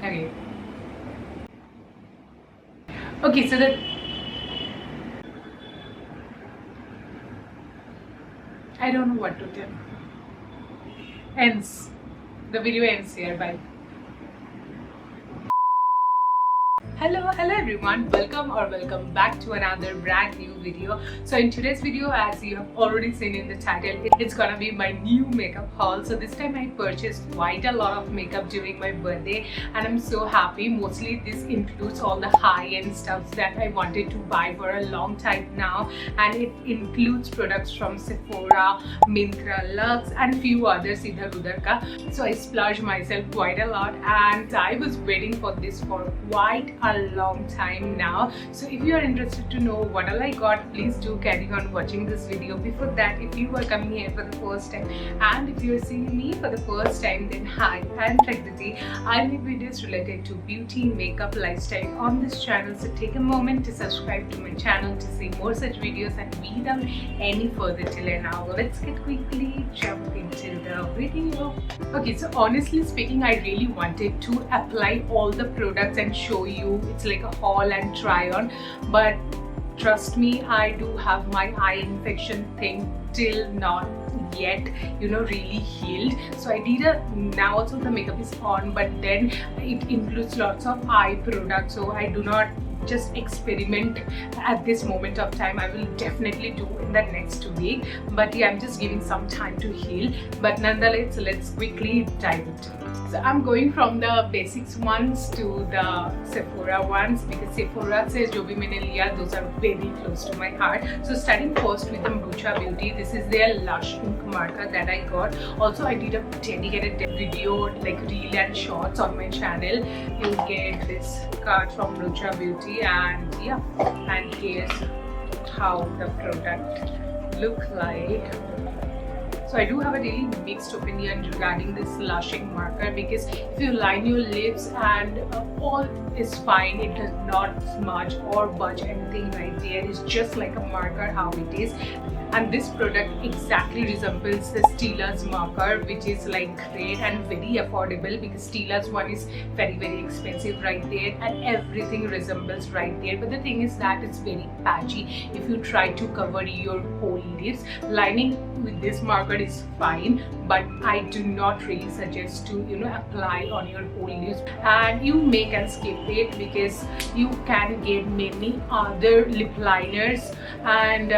Okay. Okay, so I don't know what to tell. Ends. The video ends here. Bye. Hello everyone, welcome back to another brand new video. So in today's video, as you have already seen in the title, it's gonna be my new makeup haul. So this time I purchased quite a lot of makeup during my birthday and I'm so happy. Mostly this includes all the high-end stuff that I wanted to buy for a long time now, and it includes products from Sephora, Myntra, Lux and few others idhar udhar ka. So I splurged myself quite a lot and I was waiting for this for quite a long time now. So if you are interested to know what all I got, please do carry on watching this video. Before that, if you are coming here for the first time and if you are seeing me for the first time, then hi, I'm Prakriti. I make videos related to beauty, makeup, lifestyle on this channel. So take a moment to subscribe to my channel to see more such videos, and without any further delay now, let's get quickly jump into the video. Okay, so honestly speaking, I really wanted to apply all the products and show you. It's like a haul and try on, but trust me, I do have my eye infection thing till not yet really healed. So I did now also the makeup is on, but then it includes lots of eye products, so I do not just experiment at this moment of time. I will definitely do in the next week, but yeah, I'm just giving some time to heal. But nonetheless, let's quickly dive into it. So I'm going from the basics ones to the Sephora ones, because Sephora se jo bhi maine liya, those are very close to my heart. So starting first with the Mrucha Beauty, this is their Lush ink marker that I got. Also I did a dedicated video like reel and shorts on my channel. You get this card from Mrucha Beauty, and yeah, and here's how the product look like. So I do have a really mixed opinion regarding this Lushing marker, because if you line your lips and all is fine, it does not smudge or budge anything right there. It's just like a marker how it is. And this product exactly resembles the Stila's marker, which is like great and very affordable, because Stila's one is very expensive right there, and everything resembles right there. But the thing is that it's very patchy if you try to cover your whole lips. Lining with this marker is fine, but I do not really suggest to apply on your whole lips, and you may can skip it because you can get many other lip liners and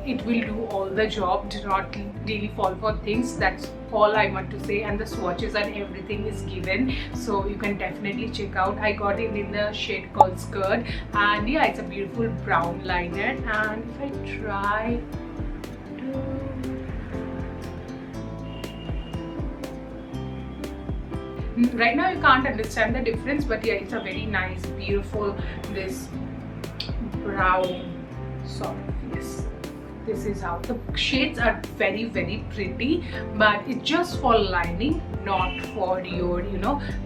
it will do all the job. Do not really fall for things. That's all I want to say, and the swatches and everything is given, so you can definitely check out. I got it in the shade called Skirt, and yeah, it's a beautiful brown liner. And if I try right now, you can't understand the difference, but yeah, it's a very nice, beautiful, this brown sort of, yes. This is how the shades are very pretty, but it's just for lining, not for your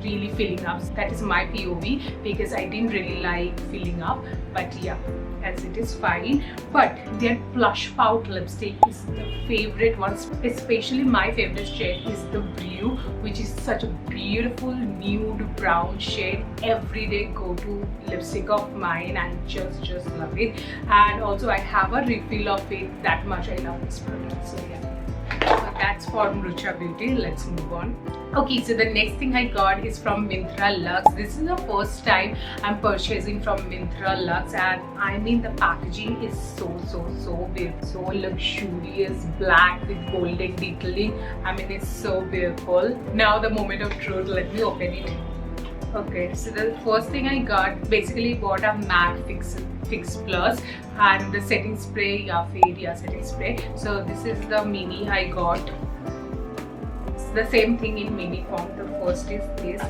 really filling up. That is my POV, because I didn't really like filling up, but yeah, as it is fine. But their Plush Pout lipstick is the favorite one, especially my favorite shade is the Brew, which is such a beautiful nude brown shade. Everyday go-to lipstick of mine, and just love it. And also I have a refill of it, that much I love this product. So yeah, so that's for Mrucha Beauty. Let's move on. Okay, so the next thing I got is from Myntra Lux. This is the first time I'm purchasing from Myntra Lux, and I mean the packaging is so beautiful, so luxurious, black with golden detailing. I mean, it's so beautiful. Now the moment of truth, let me open it. Okay, so the first thing I got, basically bought a MAC Fix Plus and the setting spray, setting spray. So this is the mini I got. It's the same thing in mini form. The first is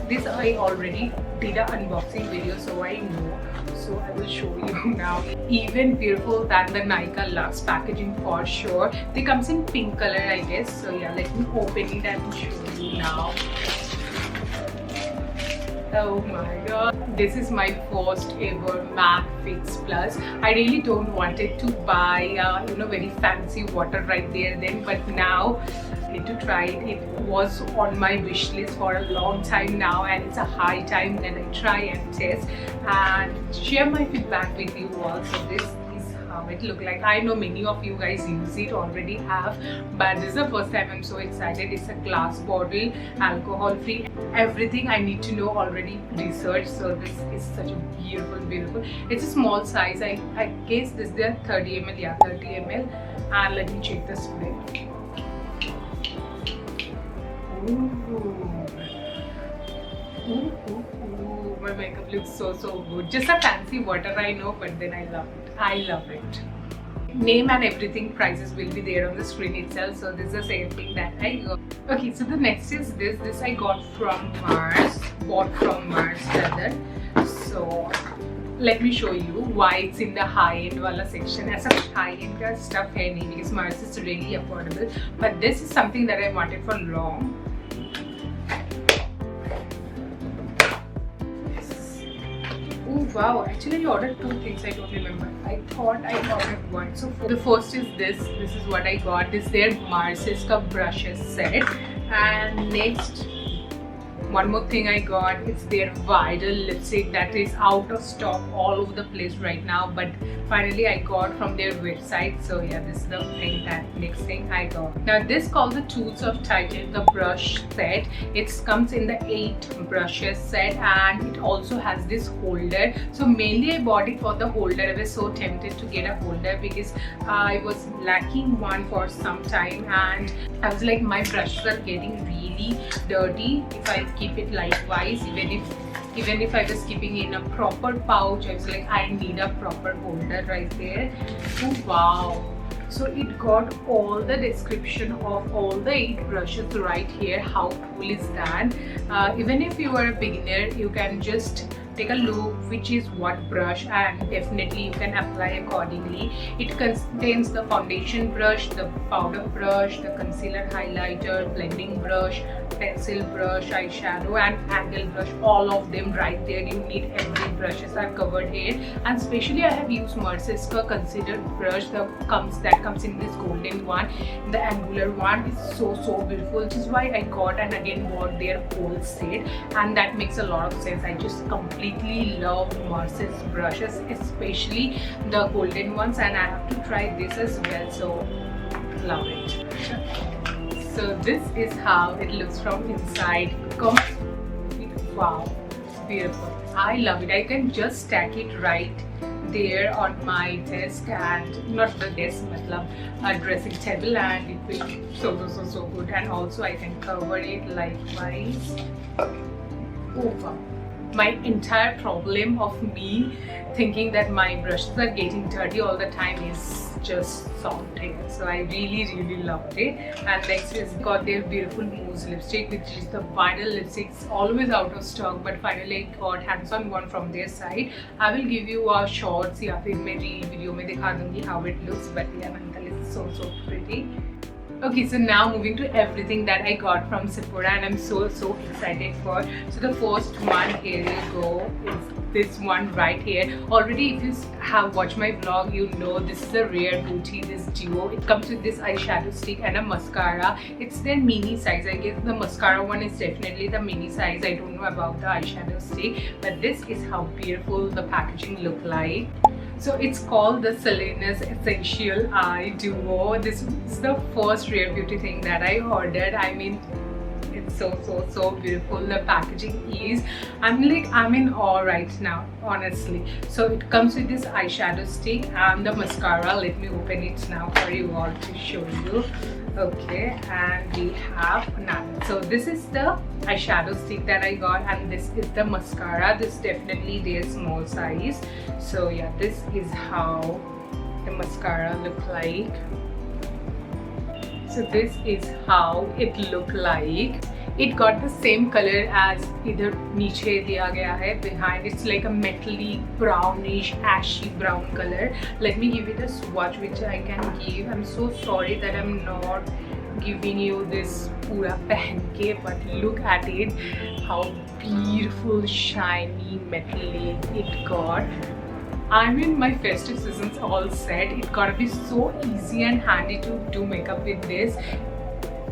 this I already did an unboxing video, so I know, so I will show you now. Even beautiful than the Nykaa Lux packaging for sure. They comes in pink color, I guess. So yeah, let me open it and show you now. Oh my god, this is my first ever MAC Fix Plus. I really don't wanted to buy very fancy water right there then, but now need to try it. It was on my wish list for a long time now, and it's a high time that I try and test and share my feedback with you all. So this is how it look like. I know many of you guys use it, already have, but this is the first time I'm so excited. It's a glass bottle, alcohol free, everything I need to know already researched. So this is such a beautiful. It's a small size. I guess this is the 30 ml. Yeah, 30 ml. And let me check the spray. Ooh, my makeup looks so good. Just a fancy water, I know, but then I love it. Name and everything, prices will be there on the screen itself. So this is the same thing that I got. Okay, so the next is this I got from Mars, bought from Mars rather. So let me show you why it's in the high-end wala section. As a high-end का stuff है नहीं, because Mars is really affordable. But this is something that I wanted for long. Oh wow! Actually, I ordered 2 things. I don't remember. I thought I ordered 1. So the first is this. This is what I got. This their Mars's ka brushes set, and next. One more thing I got, it's their Vidal lipstick that is out of stock all over the place right now, but finally I got from their website. So yeah, this is the thing, that next thing I got. Now this called the Tools of Titan, the brush set. It comes in the 8 brushes set, and it also has this holder. So mainly I bought it for the holder. I was so tempted to get a holder because I was lacking one for some time, and I was like, my brushes are getting really dirty if I keep it likewise. Even if I was keeping in a proper pouch, I was like, I need a proper holder right there. Oh wow! So it got all the description of all the 8 brushes right here. How cool is that? Even if you are a beginner, you can just take a look which is what brush, and definitely you can apply accordingly. It contains the foundation brush, the powder brush, the concealer highlighter, blending brush, pencil brush, eyeshadow and angle brush, all of them right there. You need every brushes I've covered here, and especially I have used Mars's concealer brush that comes in this golden one. The angular one is so beautiful, which is why I got and again bought their whole set, and that makes a lot of sense. I just completely love Mars's brushes, especially the golden ones, and I have to try this as well. So love it. So this is how it looks from inside. Wow, beautiful. I love it. I can just stack it right there on my desk, and not the desk, matlab a dressing table, and it will be so good. And also I can cover it likewise. Oh wow. My entire problem of me thinking that my brushes are getting dirty all the time is just solved here. So I really loved it. And next is got their beautiful mousse lipstick, which is the Vidal lipstick. It's always out of stock, but finally I got hands-on one from their side. I will give you a shorts या फिर मेरी video में दिखा दूँगी how it looks, but yeah, nonetheless it's so pretty. Okay, so now moving to everything that I got from Sephora, and I'm so excited for. So the first one, here you go, is this one right here. Already if you have watched my vlog, you know this is a Rare Beauty, this duo. It comes with this eyeshadow stick and a mascara. It's their mini size. I guess the mascara one is definitely the mini size. I don't know about the eyeshadow stick, but this is how beautiful the packaging look like. So it's called the Selena's Essential Eye Duo. This is the first Rare Beauty thing that I ordered. I mean, it's so beautiful. The packaging is, I'm in awe right now, honestly. So it comes with this eyeshadow stick and the mascara. Let me open it now for you all to show you. Okay, and we have another. So this is the eyeshadow stick that I got, and this is the mascara. This is definitely their small size. So yeah, this is how the mascara look like. So this is how it look like. It got the same color as इधर नीचे दिया गया है. Behind it's like a metally brownish ashy brown color. Let me give it a swatch which I can give. I'm so sorry that I'm not giving you this पूरा पहन के, but look at it, how beautiful shiny metally it got. I mean, my festive season's all set. It gotta be so easy and handy to do makeup with this.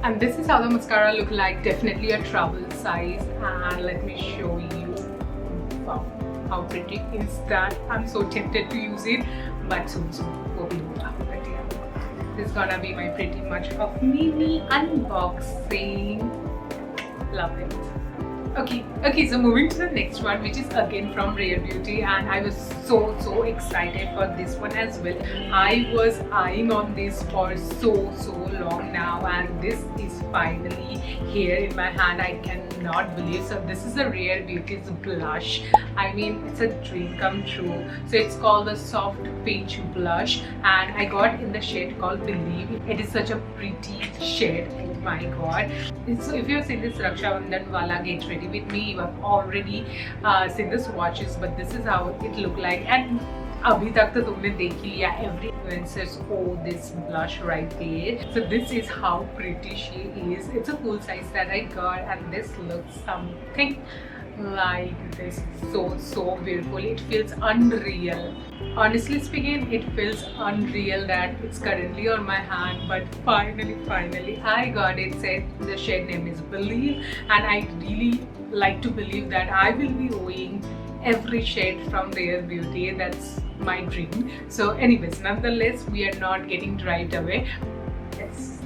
And this is how the mascara look like, definitely a travel size. And let me show you. Wow, how pretty is that? I'm so tempted to use it, but soon will be over. But yeah, this is gonna be my pretty much of mini unboxing. Love it. Okay, so moving to the next one, which is again from Rare Beauty, and I was so excited for this one as well. I was eyeing on this for so long now, and this is finally here in my hand. I cannot believe. So this is a Rare Beauty's blush. I mean, it's a dream come true. So it's called the Soft Peach Blush, and I got in the shade called Believe. It is such a pretty shade. Oh my god. So if you have seen this Raksha Bandhan wala Get Ready With Me, you have already seen the swatches, but this is how it look like. And अभी तक तो तुमने देख ही लिया, every influencers owe this blush right there. So this is how pretty she is. It's a full size that I got, and this looks something like this. So beautiful. It feels unreal. Honestly speaking, it feels unreal that it's currently on my hand, but finally I got it. Said the shade name is Believe, and I really like to believe that I will be owing every shade from Rare Beauty. That's my dream. So anyways, nonetheless, we are not getting dried away. It's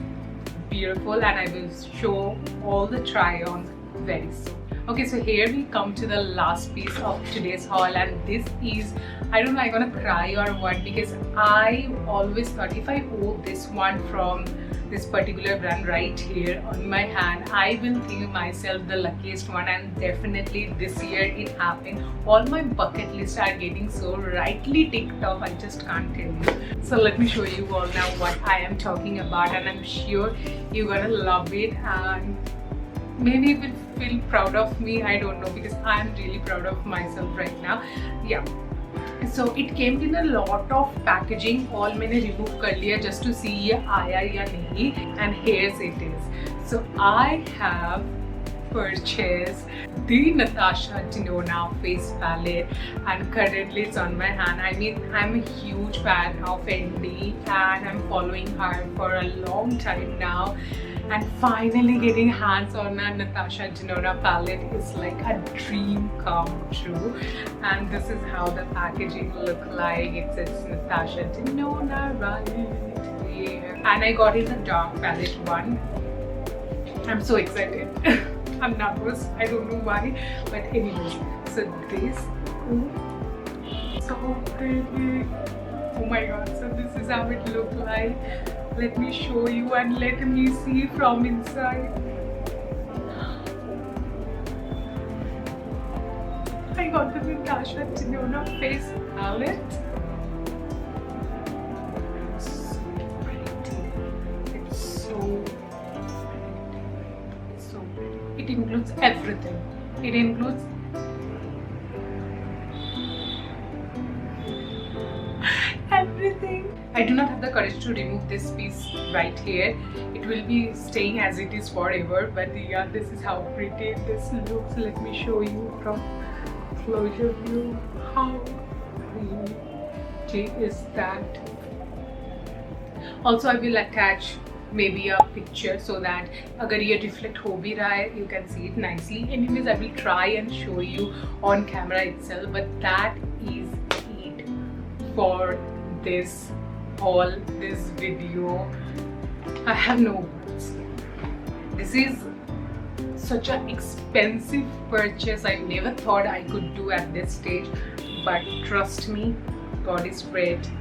beautiful, and I will show all the try-ons very soon. Okay, so here we come to the last piece of today's haul, and this is, I don't know, I'm gonna cry or what, because I always thought if I owe this one from this particular brand right here on my hand, I will think myself the luckiest one, and definitely this year it happened. All my bucket lists are getting so rightly ticked off, I just can't tell you. So let me show you all now what I am talking about, and I'm sure you're gonna love it, and maybe you will feel proud of me. I don't know, because I'm really proud of myself right now. Yeah. So it came in a lot of packaging. All मैंने remove कर लिया just to see ये आया या नहीं. And here's it is. So I have purchased the Natasha Denona face palette, and currently it's on my hand. I mean, I'm a huge fan of Fendi, and I'm following her for a long time now. And finally getting hands on a Natasha Denona palette is like a dream come true. And this is how the packaging look like. It says Natasha Denona right here. And I got in the dark palette one. I'm so excited. I'm nervous. I don't know why. But anyways, so this is so pretty. Oh my god, so this is how it look like. Let me show you, and let me see from inside. I got the Natasha Denona face palette. It's so pretty. It's so pretty. It includes everything. It includes everything. I do not have the courage to remove this piece right here. It will be staying as it is forever, but yeah, this is how pretty this looks. Let me show you from closer view how pretty is that. Also, I will attach maybe a picture so that agar ye reflect ho bhi raha hai, you can see it nicely. Anyways, I will try and show you on camera itself, but that is it for this haul, this video. I have no words. This is such an expensive purchase. I never thought I could do at this stage, but trust me, God is great.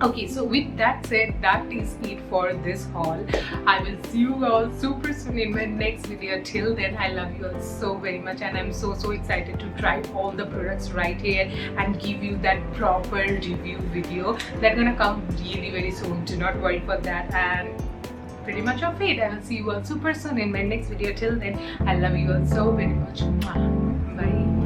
Okay, so with that said, that is it for this haul. I will see you all super soon in my next video. Till then, I love you all so very much, and I'm so excited to try all the products right here and give you that proper review video. That's gonna come really very soon. Do not worry for that. And pretty much of it. I will see you all super soon in my next video. Till then, I love you all so very much. Bye.